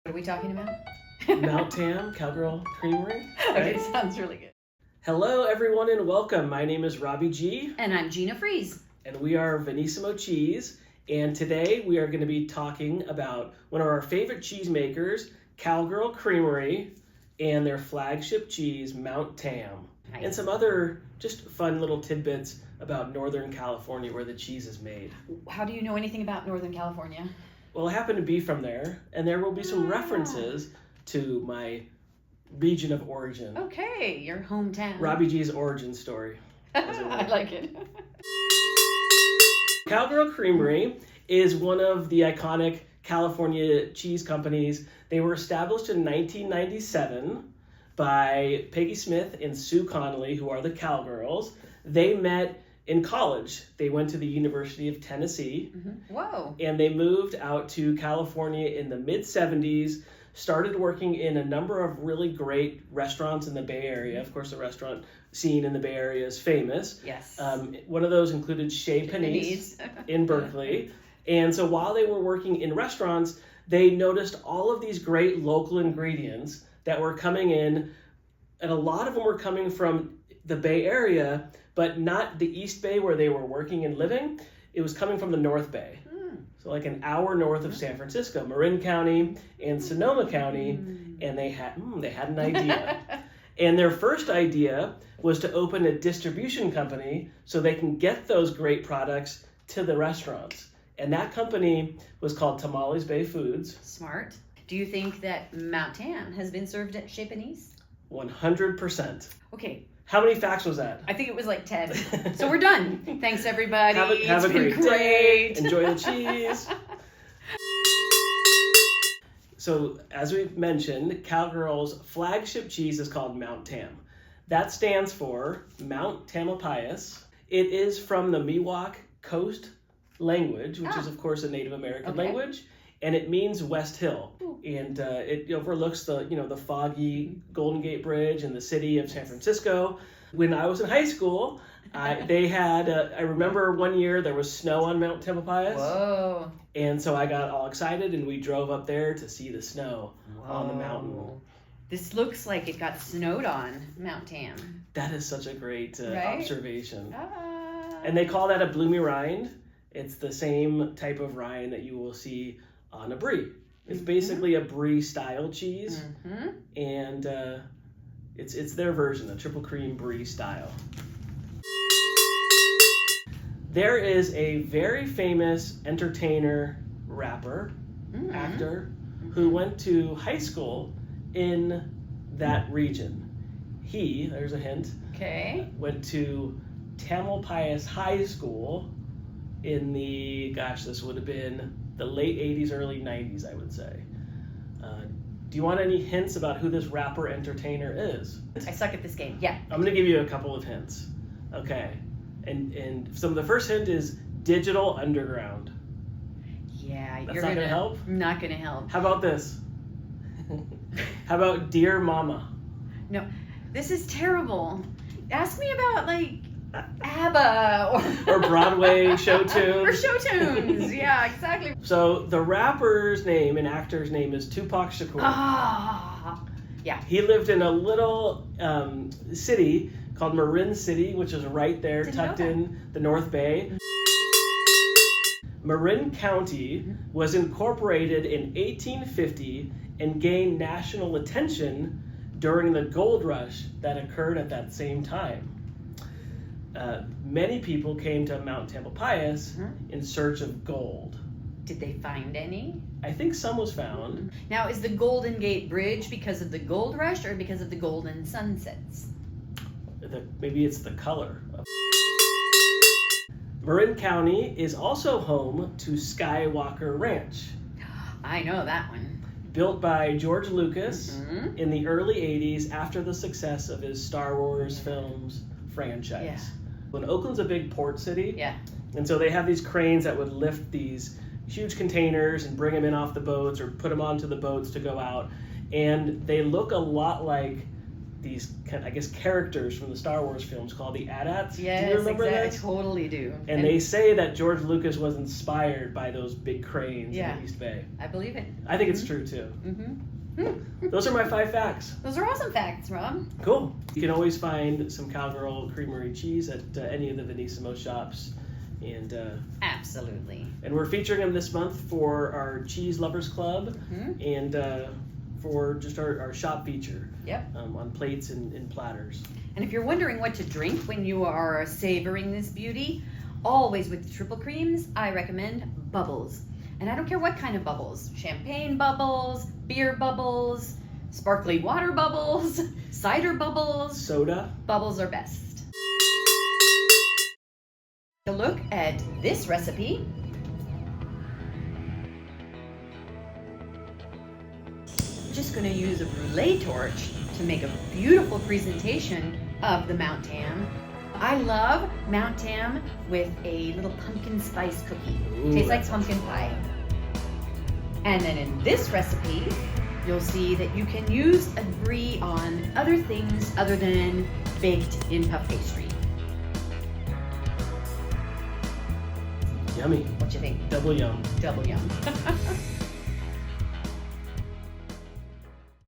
What are we talking about? Mount Tam, Cowgirl Creamery. Okay, Right? sounds really good. Hello, everyone, and welcome. My name is Robbie G. And I'm Gina Fries. And we are Venissimo Cheese. And today we are going to be talking about one of our favorite cheesemakers, Cowgirl Creamery, and their flagship cheese, Mount Tam. Nice. And some other just fun little tidbits about Northern California where the cheese is made. How do you know anything about Northern California? Well, I happen to be from there, and there will be some references to my region of origin. Okay, your hometown. Robbie G's origin story. I like it. Cowgirl Creamery is one of the iconic California cheese companies. They were established in 1997 by Peggy Smith and Sue Connolly, who are the Cowgirls. They met in college. They went to the University of Tennessee. Mm-hmm. Whoa. And they moved out to California in the mid-70s, started working in a number of really great restaurants in the Bay Area. Of course, the restaurant scene in the Bay Area is famous. Yes. One of those included Chez Panisse in Berkeley. And so while they were working in restaurants, they noticed all of these great local ingredients that were coming in, and a lot of them were coming from the Bay Area, but not the East Bay where they were working and living. It was coming from the North Bay. So like an hour north of San Francisco, Marin County and Sonoma County, and they had an idea. And their first idea was to open a distribution company so they can get those great products to the restaurants. And that company was called Tamales Bay Foods. Smart. Do you think that Mount Tam has been served at Chez Panisse? 100%. Okay. How many facts was that? I think it was like 10. So we're done. Thanks, everybody. Have a It's been great day. Enjoy the cheese. So, as we've mentioned, Cowgirl's flagship cheese is called Mount Tam. That stands for Mount Tamalpais. It is from the Miwok Coast language, which is, of course, a Native American language, and it means West Hill. And it overlooks the foggy Golden Gate Bridge and the city of San Francisco. When I was in high school, they had, I remember one year there was snow on Mount Tamalpais. Whoa. And so I got all excited and we drove up there to see the snow on the mountain. This looks like it got snowed on, Mount Tam. That is such a great observation. Ah. And they call that a bloomy rind. It's the same type of rind that you will see on a brie. It's basically a brie style cheese, and it's their version, the triple cream brie style. There is a very famous entertainer, rapper, actor, who went to high school in that region. He, there's a hint, went to Tamalpais High School in the, this would have been the late 80s, early 90s, I would say. Do you want any hints about who this rapper entertainer is? I suck at this game. Yeah. I'm going to give you a couple of hints. Okay. And so the first hint is Digital Underground. Yeah, That's not going to help? Not going to help. How about this? How about Dear Mama? No, this is terrible. Ask me about, like, ABBA or Broadway show tunes. Or show tunes. Yeah, exactly. So the rapper's name and actor's name is Tupac Shakur. Yeah. He lived in a little city called Marin City, which is right there, tucked in the North Bay. Marin County was incorporated in 1850 and gained national attention during the gold rush that occurred at that same time. Many people came to Mount Tamalpais in search of gold. Did they find any? I think some was found. Now, is the Golden Gate Bridge because of the gold rush or because of the golden sunsets? Maybe it's the color. Marin County is also home to Skywalker Ranch. I know that one. Built by George Lucas in the early 80s after the success of his Star Wars films franchise. Yeah. When Oakland's a big port city, Yeah. and so they have these cranes that would lift these huge containers and bring them in off the boats or put them onto the boats to go out. And they look a lot like these I guess characters from the Star Wars films called the AT-ATs. Yes, do you remember exactly. that? I totally do. And they say that George Lucas was inspired by those big cranes in the East Bay. I believe it. I think it's true too. Those are my 5 facts. Those are awesome facts, Rob. Cool. You can always find some Cowgirl Creamery cheese at any of the Venissimo shops. And absolutely. And we're featuring them this month for our Cheese Lovers Club and for just our shop feature. Yep. On plates and platters. And if you're wondering what to drink when you are savoring this beauty, always with the triple creams, I recommend bubbles. And I don't care what kind of bubbles. Champagne bubbles, beer bubbles, sparkly water bubbles, cider bubbles. Soda. Bubbles are best. A look at this recipe. Just going to use a brulee torch to make a beautiful presentation of the Mount Tam. I love Mount Tam with a little pumpkin spice cookie. Ooh, tastes like pumpkin pie. And then in this recipe, you'll see that you can use a brie on other things other than baked in puff pastry. Yummy. What you think? Double yum. Double yum.